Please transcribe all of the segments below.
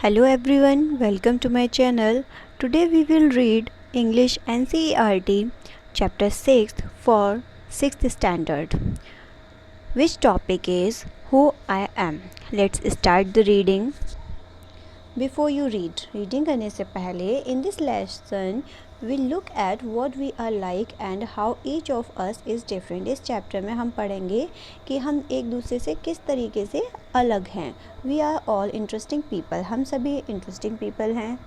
Hello everyone, welcome to my channel. Today we will read English NCERT chapter 6 for 6th standard, which topic is Who I Am. Let's start the reading. Before you read, reading करने से पहले in this lesson we'll look at what we are like and how each of us is different. इस chapter में हम पढ़ेंगे कि हम एक दूसरे से किस तरीके से अलग हैं. We are all interesting people. हम सभी interesting people हैं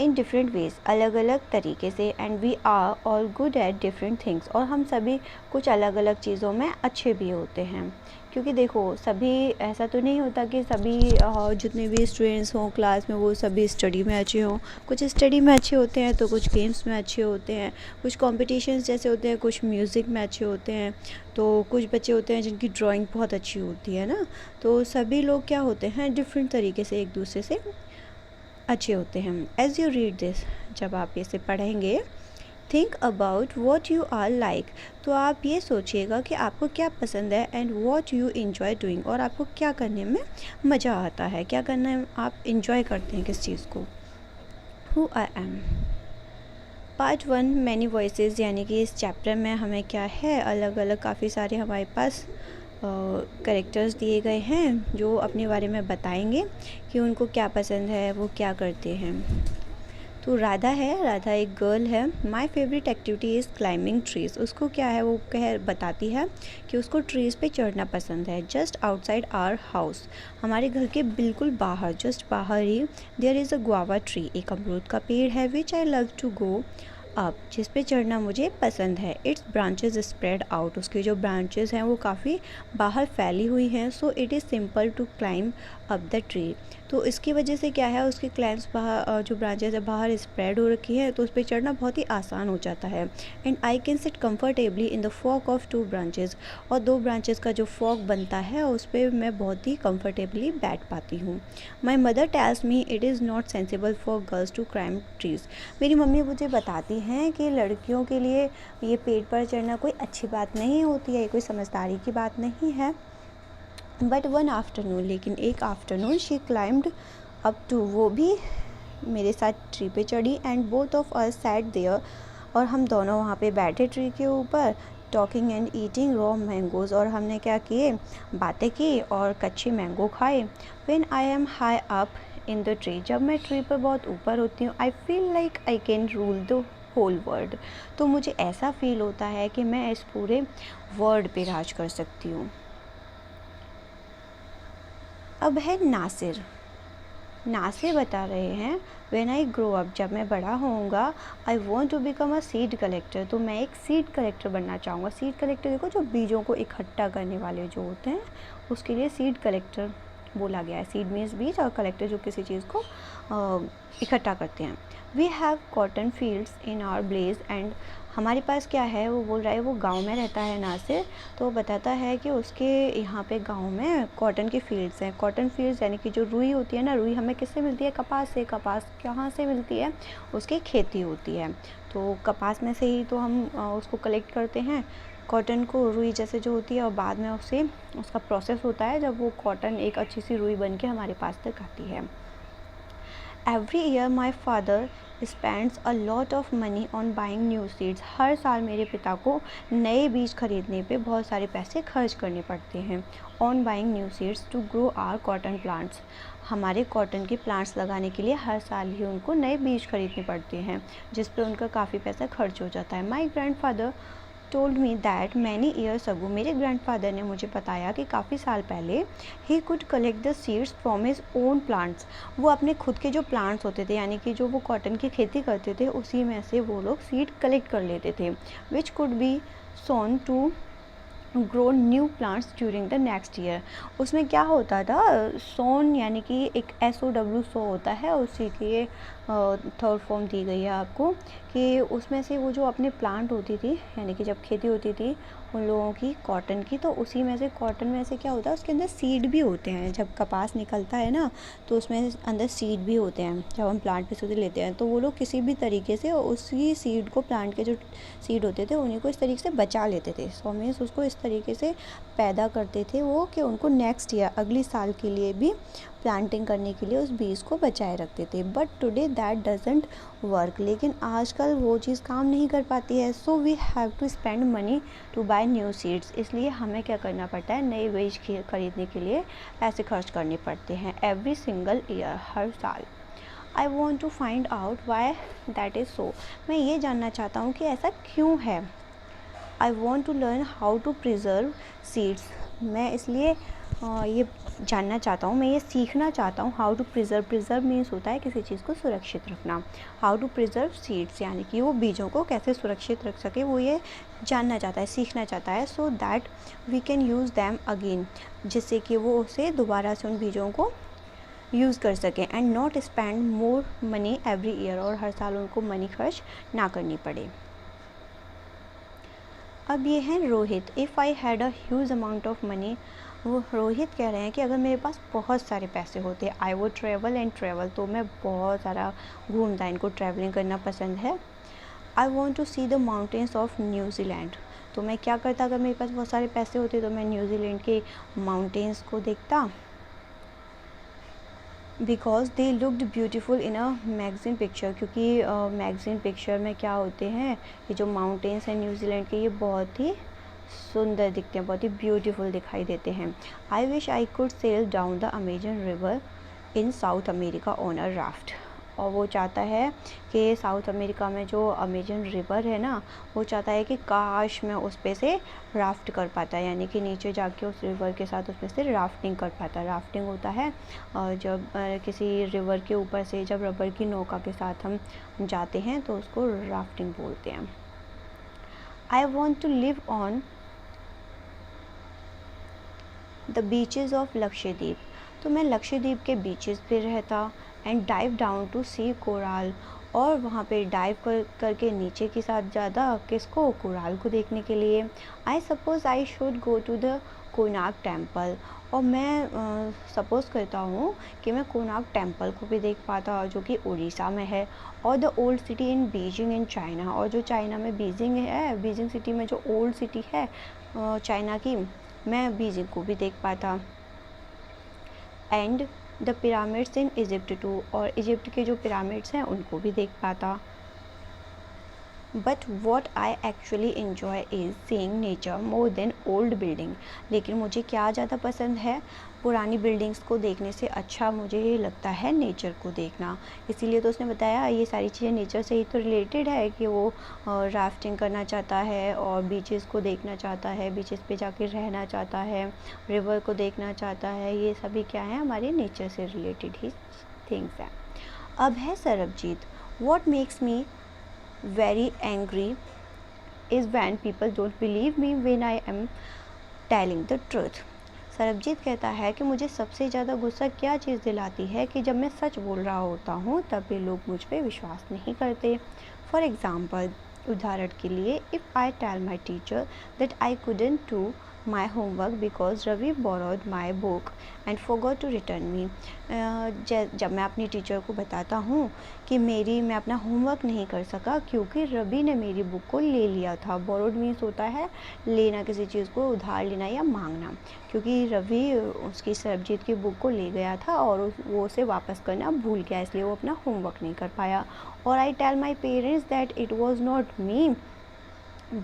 इन डिफरेंट वेज, अलग अलग तरीके से. And we are all good at different things. और हम सभी कुछ अलग अलग चीज़ों में अच्छे भी होते हैं. क्योंकि देखो, सभी ऐसा तो नहीं होता कि सभी जितने भी स्टूडेंट्स हों क्लास में वो सभी स्टडी में अच्छे हों. कुछ स्टडी में अच्छे होते हैं तो कुछ गेम्स में अच्छे होते हैं, कुछ कॉम्पिटिशन्स जैसे होते हैं, कुछ म्यूज़िक में अच्छे होते हैं, तो कुछ बच्चे होते हैं जिनकी ड्राइंग बहुत अच्छी होती है ना. तो सभी लोग क्या होते हैं, डिफरेंट तरीके से एक दूसरे से अच्छे होते हैं. एज यू रीड दिस, जब आप इसे पढ़ेंगे, think about what you are like. तो आप ये सोचिएगा कि आपको क्या पसंद है and what you enjoy doing, और आपको क्या करने में मज़ा आता है, क्या करना आप इन्जॉय करते हैं किस चीज़ को. Who I am. Part 1 many voices, यानी कि इस चैप्टर में हमें क्या है, अलग अलग काफ़ी सारे हमारे पास कैरेक्टर्स दिए गए हैं जो अपने बारे में बताएंगे कि उनको क्या पसंद है, वो क्या करते हैं. तो राधा है, राधा एक गर्ल है. My favourite activity is climbing trees. उसको क्या है, वो बताती है कि उसको ट्रीज़ पे चढ़ना पसंद है. जस्ट आउटसाइड आवर हाउस, हमारे घर के बिल्कुल बाहर, जस्ट बाहर ही, there is a guava tree, एक अमरूद का पेड़ है. Which I love to go up, जिस पे चढ़ना मुझे पसंद है. इट्स ब्रांचेस स्प्रेड आउट, उसके जो ब्रांचेस हैं वो काफ़ी बाहर फैली हुई हैं. So it is simple to climb up the tree. तो इसकी वजह से क्या है, उसकी क्लाइंब्स बाहर, जो ब्रांचेस है बाहर स्प्रेड हो रखी है, तो उस पर चढ़ना बहुत ही आसान हो जाता है. And I can sit comfortably in the fork of 2 branches, और 2 ब्रांचेस का जो फॉक बनता है उस पर मैं बहुत ही कम्फर्टेबली बैठ पाती हूँ. My mother tells me it is not sensible for girls to climb trees. मेरी मम्मी मुझे बताती हैं कि लड़कियों के लिए ये पेड़ पर चढ़ना कोई अच्छी बात नहीं होती है, कोई समझदारी की बात नहीं है. बट वन आफ्टरनून, लेकिन एक afternoon, she climbed up too, वो भी मेरे साथ ट्री पे चढ़ी. And both of us sat there, और हम दोनों वहाँ पे बैठे ट्री के ऊपर, talking and eating raw mangoes, और हमने क्या किए, बातें की और कच्चे मैंगो खाए. When I am high up in the tree, जब मैं ट्री पर बहुत ऊपर होती हूँ, I feel like I can rule the whole world. तो मुझे ऐसा फील होता है कि मैं इस पूरे वर्ल्ड पे राज कर सकती हूँ. अब है नासिर. नासिर बता रहे हैं, व्हेन आई ग्रो अप, जब मैं बड़ा होऊंगा, I want to become a seed collector. तो मैं एक सीड कलेक्टर बनना चाहूँगा. सीड कलेक्टर देखो, जो बीजों को इकट्ठा करने वाले जो होते हैं, उसके लिए सीड कलेक्टर बोला गया है. सीड मीन्स बीज, और कलेक्टर जो किसी चीज़ को इकट्ठा करते हैं. We have cotton fields in our blaze, and हमारे पास क्या है, वो बोल रहा है, वो गांव में रहता है नासिर, तो बताता है कि उसके यहाँ पे गांव में कॉटन की फील्ड्स हैं. कॉटन फील्ड्स यानी कि जो रुई होती है ना, रुई हमें किससे मिलती है, कपास से. कपास कहाँ से मिलती है, उसकी खेती होती है. तो कपास में से ही तो हम उसको कलेक्ट करते हैं, कॉटन को, रुई जैसे जो होती है, और बाद में उसका प्रोसेस होता है जब वो कॉटन एक अच्छी सी रुई बन के हमारे पास तक आती है. Every year my father spends a lot of money on buying new seeds. हर साल मेरे पिता को नए बीज खरीदने पे बहुत सारे पैसे खर्च करने पड़ते हैं. On buying new seeds to grow our cotton plants, हमारे कॉटन के प्लांट्स लगाने के लिए हर साल ही उनको नए बीज खरीदने पड़ते हैं, जिस पे उनका काफ़ी पैसा खर्च हो जाता है. माई grandfather told me that many years ago, मेरे ग्रैंडफादर ने मुझे बताया कि काफ़ी साल पहले, he could collect the seeds from his own plants, वो अपने खुद के जो प्लांट्स होते थे, यानी कि जो वो कॉटन की खेती करते थे, उसी में से वो लोग सीड कलेक्ट कर लेते थे. Which could be sown to grow new plants during the next year. उसमें क्या होता था, सोन यानी कि एक SOW सो होता है, उसी की थर्ड फॉर्म दी गई है आपको, कि उसमें से वो जो अपने प्लांट होती थी, यानी कि जब खेती होती थी उन लोगों की कॉटन की, तो उसी में से, कॉटन में से क्या होता है, उसके अंदर सीड भी होते हैं. जब कपास निकलता है ना, तो उसमें अंदर सीड भी होते हैं. जब हम प्लांट पे से लेते हैं, तो वो लोग किसी भी तरीके से उसी सीड को, प्लांट के जो सीड होते थे, उन्हीं को इस तरीके से बचा लेते थे. सो मीन्स उसको इस तरीके से पैदा करते थे वो, कि उनको नेक्स्ट ईयर, अगली साल के लिए भी प्लांटिंग करने के लिए उस बीज को बचाए रखते थे, but today that doesn't work. लेकिन आजकल वो चीज़ काम नहीं कर पाती है। So we have to spend money to buy new seeds. इसलिए हमें क्या करना पड़ता है, नए बीज खरीदने के लिए पैसे खर्च करने पड़ते हैं एवरी सिंगल ईयर, हर साल। I want to find out why that is so. मैं ये जानना चाहता हूँ कि ऐसा क्यों है। I want to learn how to preserve seeds. मैं इसलिए ये जानना चाहता हूँ, मैं ये सीखना चाहता हूँ। हाउ टू प्रिजर्व मीन्स होता है किसी चीज़ को सुरक्षित रखना। हाउ टू प्रिजर्व सीड्स यानी कि वो बीजों को कैसे सुरक्षित रख सके, वो ये जानना चाहता है, सीखना चाहता है। So that we can use them again, जिससे कि वो उसे दोबारा से उन बीजों को यूज़ कर सकें। And not spend more money every year, और हर साल उनको मनी खर्च ना करनी पड़े। अब ये हैं Rohit. If I had a huge amount of money, वो रोहित कह रहे हैं कि अगर मेरे पास बहुत सारे पैसे होते, I would travel and travel, तो मैं बहुत सारा घूमता, इनको ट्रैवलिंग करना पसंद है। I want to see the mountains of New Zealand, तो मैं क्या करता अगर मेरे पास बहुत सारे पैसे होते, तो मैं न्यूजीलैंड के माउंटेन्स को देखता। Because they looked beautiful in a magazine picture, क्योंकि मैगज़ीन पिक्चर में क्या होते हैं, ये जो माउंटेन्स हैं न्यूजीलैंड के, ये बहुत ही सुंदर दिखते हैं, बहुत ही ब्यूटीफुल दिखाई देते हैं। I wish I could sail down the Amazon river in South America on a raft, और वो चाहता है कि साउथ अमेरिका में जो अमेजन रिवर है ना, वो चाहता है कि काश मैं उस पे से राफ्ट कर पाता, यानी कि नीचे जाके उस रिवर के साथ उसमें से राफ्टिंग कर पाता। राफ्टिंग होता है जब किसी रिवर के ऊपर से जब रबर की नौका के साथ हम जाते हैं तो उसको राफ्टिंग बोलते हैं। I want to live on the beaches of Lakshadweep, तो मैं लक्षद्वीप के बीचेस पे रहता। And dive down to see coral, और वहाँ पे डाइव करके नीचे के साथ ज़्यादा किसको, कोराल को देखने के लिए। I suppose I should go to the Konark temple, और मैं सपोज़ करता हूँ कि मैं कोणार्क टेम्पल को भी देख पाता, जो कि उड़ीसा में है। और the old city in Beijing in China, और जो चाइना में बीजिंग है, बीजिंग सिटी में जो ओल्ड सिटी है चाइना की, मैं बीजिंग को भी देख पाता। And the pyramids in Egypt too, और इजिप्ट के जो पिरामिड्स हैं उनको भी देख पाता। But what I actually enjoy is seeing nature more than old building, लेकिन मुझे क्या ज़्यादा पसंद है, पुरानी बिल्डिंग्स को देखने से अच्छा मुझे ये लगता है नेचर को देखना। इसीलिए तो उसने बताया ये सारी चीज़ें नेचर से ही तो रिलेटेड है, कि वो राफ्टिंग करना चाहता है और बीचेस को देखना चाहता है, बीचेस पे जाकर रहना चाहता है, रिवर को देखना चाहता है। ये सभी क्या है, हमारे नेचर से रिलेटेड ही थिंग्स हैं। अब है Sarabjit. What makes me very angry is when people don't believe me when I am telling the truth। Sarabjit कहता है कि मुझे सबसे ज़्यादा गुस्सा क्या चीज़ दिलाती है, कि जब मैं सच बोल रहा होता हूँ तब भी लोग मुझ पे विश्वास नहीं करते। फॉर एग्ज़ाम्पल, उदाहरण के लिए, if I tell my teacher that I couldn't do my homework because Ravi borrowed my book and forgot to return me। जब मैं अपनी टीचर को बताता हूँ कि मैं अपना होमवर्क नहीं कर सका क्योंकि रवि ने मेरी बुक को ले लिया था। बोरोड मीन्स होता है लेना, किसी चीज़ को उधार लेना या मांगना, क्योंकि रवि उसकी सरबजीत की बुक को ले गया था और वो उसे वापस करना भूल गया, इसलिए वो अपना होमवर्क नहीं कर पाया। और I tell my parents that it was not me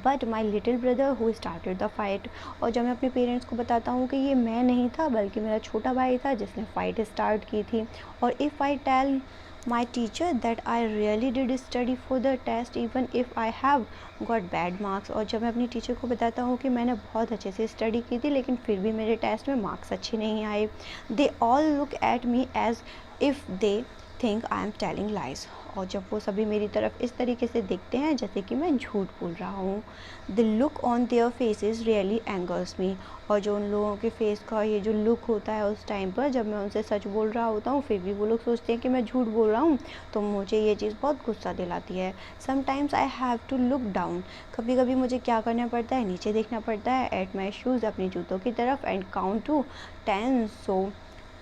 but my little brother who started the fight. और जब मैं अपने पेरेंट्स को बताता हूँ कि ये मैं नहीं था बल्कि मेरा छोटा भाई था जिसने फ़ाइट स्टार्ट की थी। और if I tell my teacher that I really did study for the test even if I have got bad marks. और जब मैं अपनी टीचर को बताता हूँ कि मैंने बहुत अच्छे से स्टडी की थी लेकिन फिर भी मेरे टेस्ट में मार्क्स अच्छे नहीं आए, they all look at me as if they think I am telling lies. और जब वो सभी मेरी तरफ इस तरीके से देखते हैं जैसे कि मैं झूठ बोल रहा हूँ। The look on their faces really angers me. और जो उन लोगों के फेस का ये जो लुक होता है उस टाइम पर जब मैं उनसे सच बोल रहा होता हूँ फिर भी वो लोग सोचते हैं कि मैं झूठ बोल रहा हूँ, तो मुझे ये चीज़ बहुत गुस्सा दिलाती है। Sometimes I have to look down, कभी कभी मुझे क्या करना पड़ता है, नीचे देखना पड़ता है, एट माई शूज़, अपने जूतों की तरफ, and count to 10 so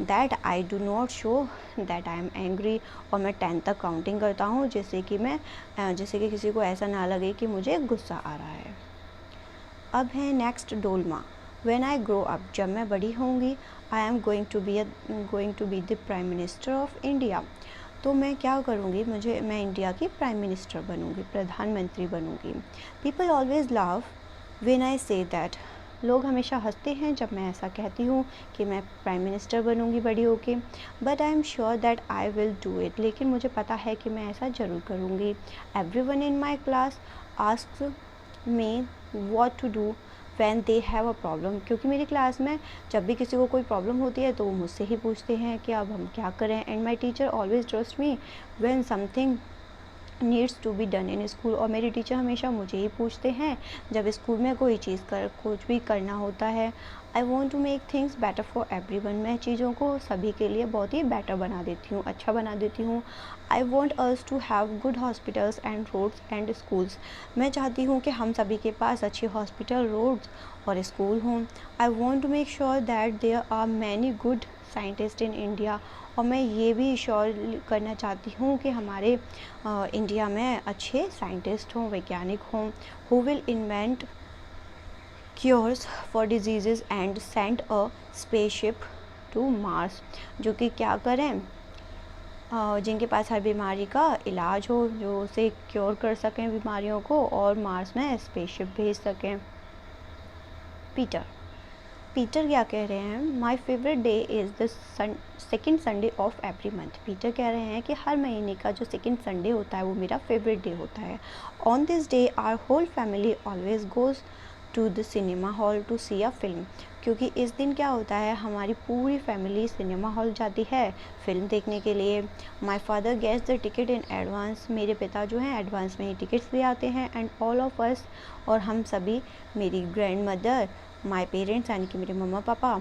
that I do not show that I am angry. और मैं 10 तक काउंटिंग करता हूँ जैसे कि किसी को ऐसा ना लगे कि मुझे गुस्सा आ रहा है। अब है next Dolma. When I grow up, जब मैं बड़ी होंगी, I am going to be the prime minister of India, तो मैं क्या करूँगी, मैं इंडिया की प्राइम मिनिस्टर बनूँगी, प्रधानमंत्री बनूँगी। People always love when I say that, लोग हमेशा हंसते हैं जब मैं ऐसा कहती हूँ कि मैं प्राइम मिनिस्टर बनूँगी बड़ी होके, but I am sure that I will do it, लेकिन मुझे पता है कि मैं ऐसा ज़रूर करूँगी। Everyone in my class asks me what to do when they have a problem, क्योंकि मेरी क्लास में जब भी किसी को कोई प्रॉब्लम होती है तो वो मुझसे ही पूछते हैं कि अब हम क्या करें। And my teacher always trust me when something needs to be done in school, और मेरे टीचर हमेशा मुझे ही पूछते हैं जब स्कूल में कुछ भी करना होता है। I want to make things better for everyone, मैं चीज़ों को सभी के लिए बहुत ही बेटर बना देती हूँ, अच्छा बना देती हूँ। I want us to have good hospitals and roads and schools, मैं चाहती हूँ कि हम सभी के पास अच्छे हॉस्पिटल, रोड्स और स्कूल हों। I want to make sure that there are many good scientist in India, और मैं ये भी श्योर करना चाहती हूँ कि हमारे इंडिया में अच्छे साइंटिस्ट हों, वैज्ञानिक हों, who will invent cures for diseases and send a spaceship to Mars, जो कि क्या करें, जिनके पास हर बीमारी का इलाज हो, जो उसे क्योर कर सकें बीमारियों को और मार्स में स्पेसशिप भेज सकें। पीटर क्या कह रहे हैं, my favourite day is the second Sunday off every month, Peter कह रहे हैं कि हर महीने का जो सेकेंड संडे होता है वो मेरा फेवरेट डे होता है। On this day our whole family always goes to the cinema hall to see a film, क्योंकि इस दिन क्या होता है, हमारी पूरी फैमिली सिनेमा हॉल जाती है फिल्म देखने के लिए। My father gets the ticket in advance, मेरे पिता जो हैं एडवांस में ही टिकट्स ले आते हैं। एंड ऑल ऑफ अस, और हम सभी, मेरी ग्रैंड मदर, माई पेरेंट्स यानी कि मेरे मम्मा पापा,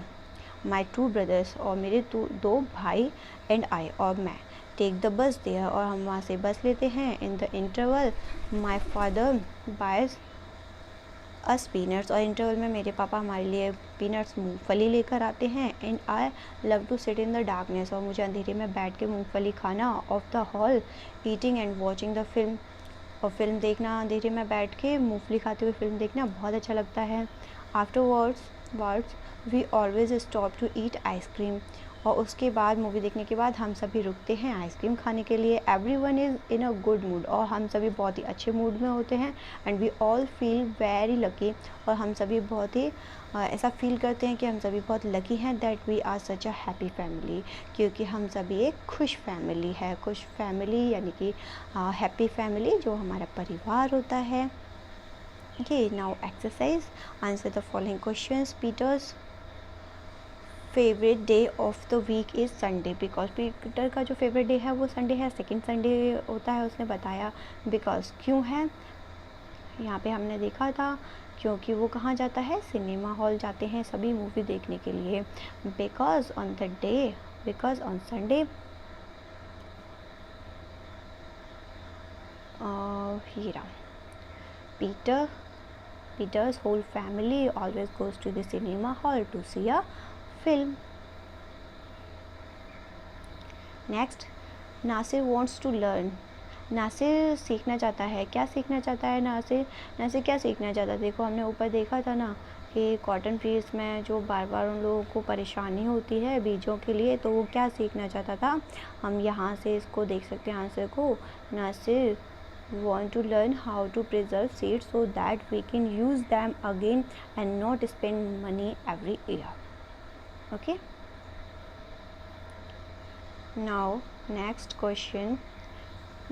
माई टू ब्रदर्स और मेरे दो भाई, एंड आई और मैं, टेक द बस देयर, और हम वहाँ से बस लेते हैं। In the interval my father boys us peanuts, और इंटरवल में मेरे पापा हमारे लिए पीनट्स, मूंगफली लेकर आते हैं। And I love to sit in the darkness, और मुझे अंधेरे में बैठ के मूंगफली खाना, of the hall eating and watching the film, और फिल्म देखना, अंधेरे में बैठ के मूंगफली खाते हुए फिल्म देखना बहुत अच्छा लगता है। Afterwards we always stop to eat ice cream, और उसके बाद मूवी देखने के बाद हम सभी रुकते हैं आइसक्रीम खाने के लिए। Everyone is in a good mood, और हम सभी बहुत ही अच्छे मूड में होते हैं। And we all feel very lucky, और हम सभी बहुत ही ऐसा फील करते हैं कि हम सभी बहुत लकी हैं that we are such a happy family, क्योंकि हम सभी एक खुश फैमिली है। खुश फैमिली यानी कि हैप्पी फैमिली, जो हमारा परिवार होता है। Okay, now exercise. Answer the following questions. Peter's favorite day of the week is Sunday because Peter का जो फेवरेट डे है वो संडे है, सेकेंड संडे होता है, उसने बताया। बिकॉज क्यों है, यहाँ पे हमने देखा था, क्योंकि वो कहाँ जाता है, सिनेमा हॉल जाते हैं सभी मूवी देखने के लिए। बिकॉज ऑन संडे हीरा Peter's whole family always goes to the cinema hall to see a film. Next, Nasir wants to learn. Nasir सीखना चाहता है, क्या सीखना चाहता है नासिर क्या सीखना चाहता है। देखो हमने ऊपर देखा था ना कि कॉटन फील्ड्स में जो बार बार उन लोगों को परेशानी होती है बीजों के लिए, तो वो क्या सीखना चाहता था, हम यहाँ से इसको देख सकते हैं आंसर को। Nasir want to learn how to preserve seeds so that we can use them again and not spend money every year. Okay, now next question.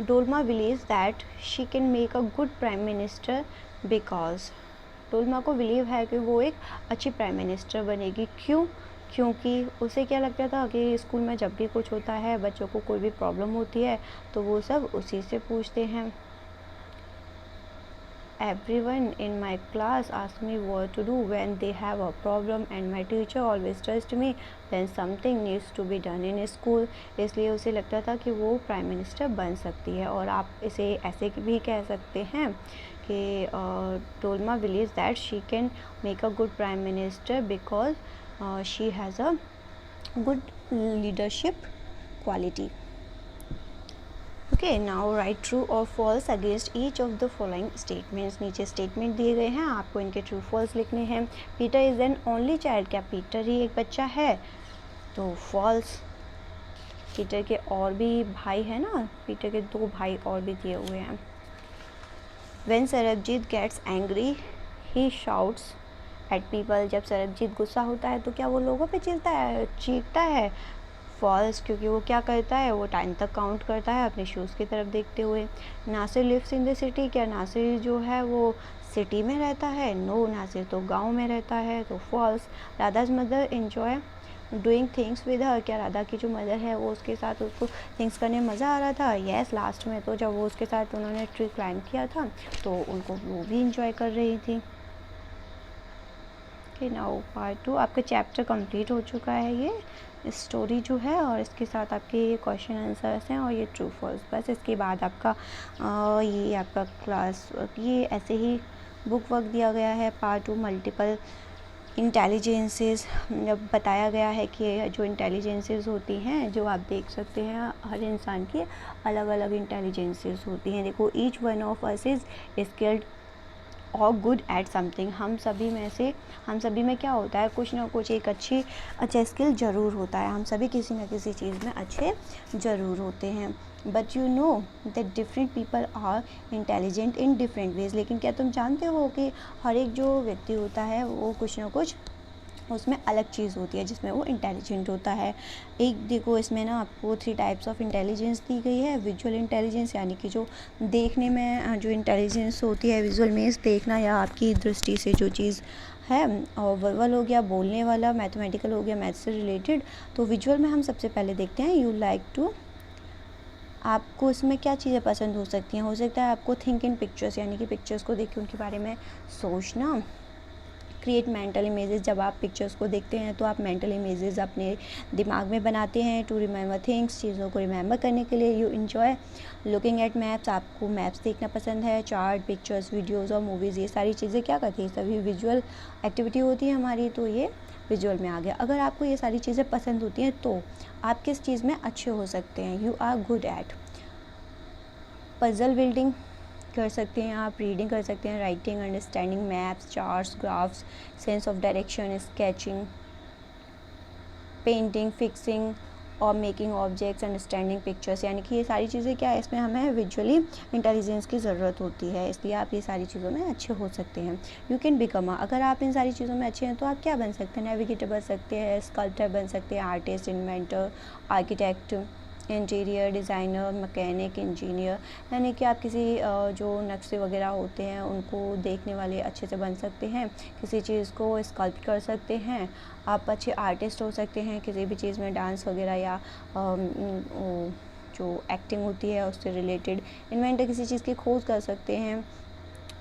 Dolma believes that she can make a good prime minister because Dolma को believe है कि वो एक अच्छी prime minister बनेगी। क्योंकि उसे क्या लगता था कि स्कूल में जब भी कुछ होता है, बच्चों को कोई भी प्रॉब्लम होती है, तो वो सब उसी से पूछते हैं। Everyone in my class asks me what to do when they have a problem and my teacher always trusts me when something needs to be done in school. इसलिए उसे लगता था कि वो प्राइम मिनिस्टर बन सकती है। और आप इसे ऐसे भी कह सकते हैं कि Dolma believes that she can make a good prime minister because she has a good leadership quality. Okay, now write true or false against each of the following statements. नीचे स्टेटमेंट दिए गए हैं, आपको इनके ट्रू फॉल्स लिखने हैं। Peter is an only child, क्या Peter ही एक बच्चा है? तो फॉल्स। पीटर के और भी भाई है ना, पीटर के 2 भाई और भी दिए हुए हैं। When Sarabjit gets angry he shouts at people, जब सरबजीत गुस्सा होता है तो क्या वो लोगों पे चिल्लाता है, चीखता है? फॉल्स, क्योंकि वो क्या करता है, वो टाइम तक काउंट करता है अपने शूज़ की तरफ देखते हुए। Nasir lives in the city, क्या नासिर जो है वो सिटी में रहता है? नो, नासिर तो गांव में रहता है, तो false. Radha's mother enjoy doing things with her, क्या राधा की जो मदर है वो उसके साथ उसको थिंग्स करने में मज़ा आ रहा था? यस, लास्ट में तो जब वो उसके साथ उन्होंने ट्री क्लाइंब किया था तो उनको वो भी इंजॉय कर रही थी। Okay, now part 2। आपका चैप्टर कंप्लीट हो चुका है, ये स्टोरी जो है, और इसके साथ आपके ये क्वेश्चन आंसर्स हैं और ये ट्रू फॉल्स। बस इसके बाद आपका ये आपका क्लास ये ऐसे ही बुक वर्क दिया गया है। पार्ट 2 मल्टीपल इंटेलिजेंसेस, जब बताया गया है कि जो इंटेलिजेंसेस होती हैं, जो आप देख सकते हैं हर इंसान की अलग अलग इंटेलिजेंसेस होती हैं। देखो, each one of us is skilled और गुड एट समथिंग। हम सभी में क्या होता है, कुछ ना कुछ एक अच्छा स्किल ज़रूर होता है। हम सभी किसी न किसी चीज़ में अच्छे ज़रूर होते हैं। But you know that different people are intelligent in different ways, लेकिन क्या तुम जानते हो कि हर एक जो व्यक्ति होता है वो कुछ ना कुछ उसमें अलग चीज़ होती है जिसमें वो इंटेलिजेंट होता है। एक देखो, इसमें ना आपको 3 टाइप्स ऑफ इंटेलिजेंस दी गई है। विजुअल इंटेलिजेंस, यानी कि जो देखने में जो इंटेलिजेंस होती है, विजुअल मीन्स देखना या आपकी दृष्टि से जो चीज़ है, और वर्बल हो गया बोलने वाला, मैथमेटिकल हो गया मैथ्स से रिलेटेड। तो विजुअल में हम सबसे पहले देखते हैं यू लाइक टू। आपको इसमें क्या चीज़ें पसंद हो सकती हैं? हो सकता है आपको थिंक इन पिक्चर्स, यानी कि पिक्चर्स को देख के उनके बारे में सोचना। क्रिएट मेंटल इमेजेस, जब आप पिक्चर्स को देखते हैं तो आप मेंटल इमेजेस अपने दिमाग में बनाते हैं। टू रिमेंबर थिंग्स, चीज़ों को रिमेंबर करने के लिए। You enjoy looking at maps, आपको मैप्स देखना पसंद है। चार्ट, पिक्चर्स, वीडियोज़ और मूवीज़, ये सारी चीज़ें क्या करती हैं, सभी विजुअल एक्टिविटी होती है हमारी, तो ये विजुअल में आ गया। अगर आपको ये सारी चीज़ें पसंद होती हैं तो आप किस चीज़ में अच्छे हो सकते हैं? You are good at puzzle building कर सकते हैं आप, रीडिंग कर सकते हैं, writing, understanding maps, charts, graphs, sense of direction, sketching, painting, fixing और मेकिंग ऑब्जेक्ट्स, अंडरस्टैंडिंग पिक्चर्स, यानी कि ये सारी चीज़ें क्या है, इसमें हमें विजुअली इंटेलिजेंस की ज़रूरत होती है, इसलिए आप ये सारी चीज़ों में अच्छे हो सकते हैं। यू कैन बिकम, अगर आप इन सारी चीज़ों में अच्छे हैं तो आप क्या बन सकते हैं? नेविगेटर बन सकते हैं, स्कल्पटर बन सकते हैं, artist, inventor, architect, interior designer, mechanic, engineer, यानी कि आप किसी जो नक्शे वगैरह होते हैं उनको देखने वाले अच्छे से बन सकते हैं। किसी चीज़ को स्कल्प कर सकते हैं। आप अच्छे आर्टिस्ट हो सकते हैं किसी भी चीज़ में, डांस वगैरह या जो एक्टिंग होती है उससे रिलेटेड। इन्वेंटर, किसी चीज़ की खोज कर सकते हैं।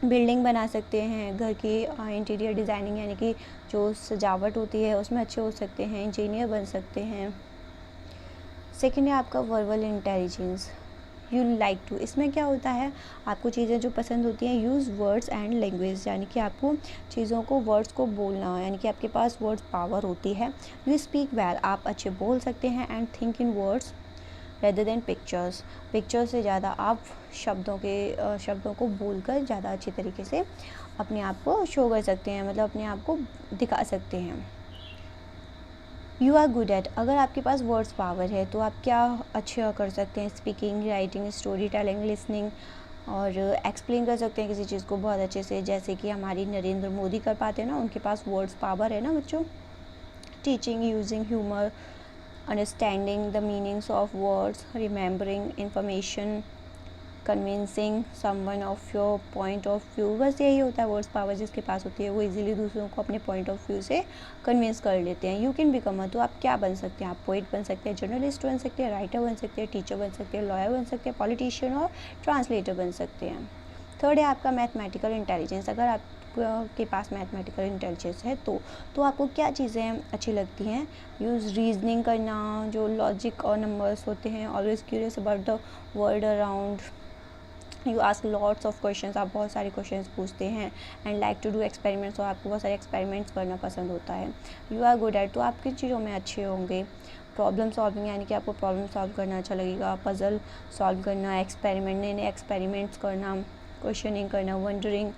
बिल्डिंग बना सकते हैं, घर की इंटीरियर डिज़ाइनिंग यानी कि जो सजावट होती है उसमें अच्छे हो सकते हैं। इंजीनियर बन सकते हैं। सेकेंड है आपका verbal intelligence, you like to. इसमें क्या होता है, आपको चीज़ें जो पसंद होती हैं, यूज़ वर्ड्स एंड लैंग्वेज, यानी कि आपको चीज़ों को, वर्ड्स को बोलना, यानी कि आपके पास वर्ड्स पावर होती है। यू स्पीक वेल, आप अच्छे बोल सकते हैं। And think in words rather than pictures, pictures से ज़्यादा आप शब्दों को बोलकर ज़्यादा अच्छी तरीके से अपने आप को शो कर सकते हैं, मतलब अपने आप को दिखा सकते हैं। यू आर गुड एट, अगर आपके पास वर्ड्स पावर है तो आप क्या अच्छे कर सकते हैं? Speaking, writing, story telling, listening, और एक्सप्लेन कर सकते हैं किसी चीज़ को बहुत अच्छे से, जैसे कि हमारी नरेंद्र मोदी कर पाते हैं ना, उनके पास वर्ड्स पावर है ना बच्चों। Teaching, using humour, understanding the meanings of words, remembering information, convincing someone of your point of view, बस यही होता है वर्ड्स पावर जिसके पास होती है, वो इजीली दूसरों को अपने पॉइंट ऑफ व्यू से कन्विंस कर लेते हैं। यू कैन बिकम, तो आप क्या बन सकते हैं? आप पोइट बन सकते हैं, जर्नलिस्ट बन सकते हैं, राइटर बन सकते हैं, टीचर बन सकते हैं, लॉयर बन सकते हैं, पॉलिटिशियन और ट्रांसलेटर बन सकते हैं। थर्ड है आपका मैथमेटिकल इंटेलिजेंस, अगर आप के पास मैथमेटिकल इंटेलिजेंस है तो आपको क्या चीज़ें अच्छी लगती हैं? यूज़ रीजनिंग करना, जो लॉजिक और नंबर्स होते हैं, always curious about the world around, you ask lots of questions, आप बहुत सारे क्वेश्चंस पूछते हैं। And like to do experiments, और आपको बहुत सारे एक्सपेरिमेंट्स करना पसंद होता है। यू आर गुड एट, तो आप किन चीज़ों में अच्छे होंगे? प्रॉब्लम सॉल्विंग यानी कि आपको प्रॉब्लम सॉल्व करना अच्छा लगेगा, पज़ल सॉल्व करना, एक्सपेरिमेंट, नए नए एक्सपेरिमेंट्स करना, क्वेश्चनिंग करना, वंडरिंग,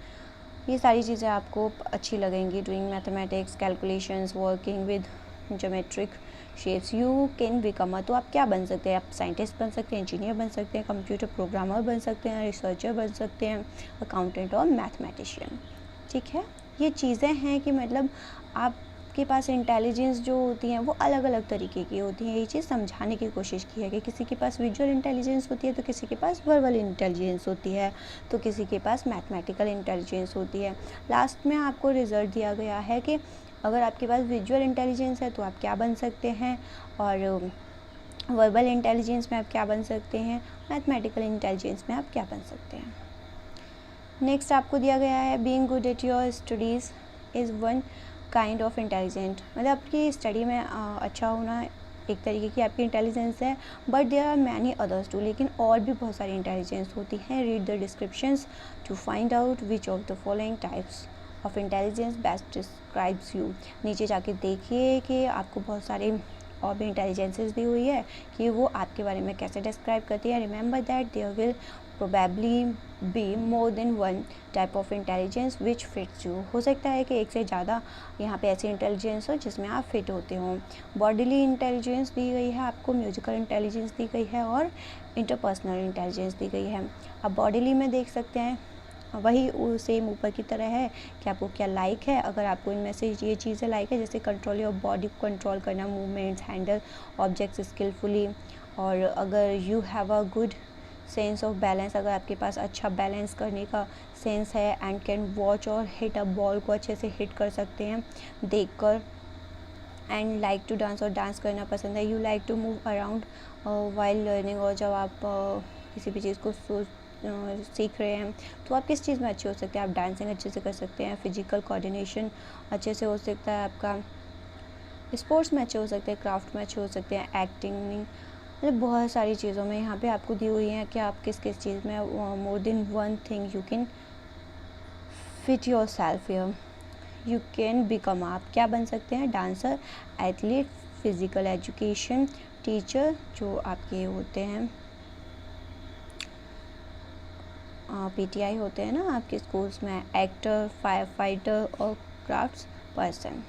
ये सारी चीज़ें आपको अच्छी लगेंगी। Doing mathematics, calculations, working with geometric shapes, you can become, तो आप क्या बन सकते हैं? आप साइंटिस्ट बन सकते हैं, इंजीनियर बन सकते हैं, कंप्यूटर प्रोग्रामर बन सकते हैं, रिसर्चर बन सकते हैं, अकाउंटेंट और मैथमेटिशियन। ठीक है, ये चीज़ें हैं कि मतलब आपके पास इंटेलिजेंस जो होती हैं वो अलग अलग तरीके की होती हैं। ये चीज़ समझाने की कोशिश की है कि किसी के पास विजुअल इंटेलिजेंस होती है, तो किसी के पास वर्बल इंटेलिजेंस होती है, तो किसी के पास मैथमेटिकल इंटेलिजेंस होती है। लास्ट में आपको रिजल्ट दिया गया है कि अगर आपके पास विजुअल इंटेलिजेंस है तो आप क्या बन सकते हैं, और वर्बल इंटेलिजेंस में आप क्या बन सकते हैं, मैथमेटिकल इंटेलिजेंस में आप क्या बन सकते हैं। नेक्स्ट आपको दिया गया है being good at your studies is one kind of intelligent, मतलब आपकी स्टडी में अच्छा होना एक तरीके की आपकी इंटेलिजेंस है, but there are many others too, लेकिन और भी बहुत सारी इंटेलिजेंस होती हैं। Read the descriptions to find out which of the following types of intelligence best describes you. नीचे जाके देखिए कि आपको बहुत सारे और भी इंटेलिजेंसेस दी हुई है कि वो आपके बारे में कैसे डिस्क्राइब करती है। Remember that there will probably be more than one type of intelligence which fits you, हो सकता है कि एक से ज़्यादा यहाँ पे ऐसी इंटेलिजेंस हो जिसमें आप फिट होते हो। बॉडीली इंटेलिजेंस दी गई है आपको, म्यूजिकल इंटेलिजेंस दी गई है और इंटरपर्सनल इंटेलिजेंस दी गई है। अब बॉडीली में देख सकते हैं वही सेम ऊपर की तरह है कि आपको क्या लाइक है। अगर आपको इनमें से ये चीज़ें लाइक है, जैसे कंट्रोल योर बॉडी को कंट्रोल करना, मूवमेंट्स, हैंडल ऑब्जेक्ट्स स्किलफुली, और अगर you have a good sense of balance, अगर आपके पास अच्छा बैलेंस करने का सेंस है, एंड कैन वॉच और हिट अ बॉल को अच्छे से हिट कर सकते हैं देखकर, एंड लाइक टू डांस, और डांस करना पसंद है। You like to move around while learning, और जब आप किसी भी चीज़ को सीख रहे हैं तो आप किस चीज़ में अच्छे हो सकते हैं? आप डांसिंग अच्छे से कर सकते हैं, फिजिकल कोऑर्डिनेशन अच्छे से हो सकता है आपका, स्पोर्ट्स में अच्छे हो सकते हैं, क्राफ्ट में अच्छे हो सकते हैं, एक्टिंग, मतलब बहुत सारी चीज़ों में यहाँ पे आपको दी हुई हैं कि आप किस किस चीज़ में मोर than one thing you can fit your self here. You can become, आप क्या बन सकते हैं? Dancer, athlete, physical education teacher जो आपके होते हैं पीटीआई होते हैं ना आपके स्कूल्स में, एक्टर, फायर फाइटर और क्राफ्ट्स पर्सन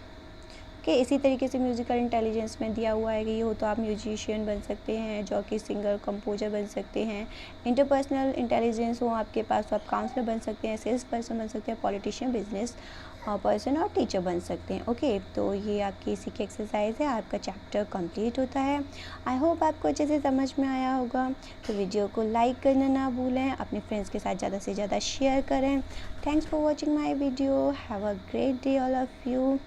कि इसी तरीके से म्यूज़िकल इंटेलिजेंस में दिया हुआ है कि ये हो तो आप म्यूजिशियन बन सकते हैं, जॉकी, सिंगर, कंपोजर बन सकते हैं। इंटरपर्सनल इंटेलिजेंस हो आपके पास तो आप काउंसलर बन सकते हैं, सेल्स पर्सन बन सकते हैं, पॉलिटिशियन, बिजनेस पर्सन और टीचर बन सकते हैं। ओके, तो ये आपकी इसी की एक्सरसाइज है, आपका चैप्टर कंप्लीट होता है। आई होप आपको अच्छे से समझ में आया होगा। तो वीडियो को लाइक करना ना भूलें, अपने फ्रेंड्स के साथ ज़्यादा से ज़्यादा शेयर करें। Thanks for watching my video, have a great day all of you.